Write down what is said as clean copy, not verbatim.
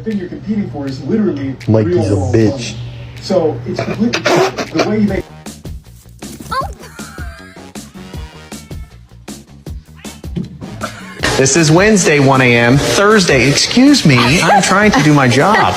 thing you're competing for is literally Mikey's real a world bitch. money. So it's completely different. The way you make. This is Wednesday, 1 a.m. Thursday, excuse me, I'm trying to do my job.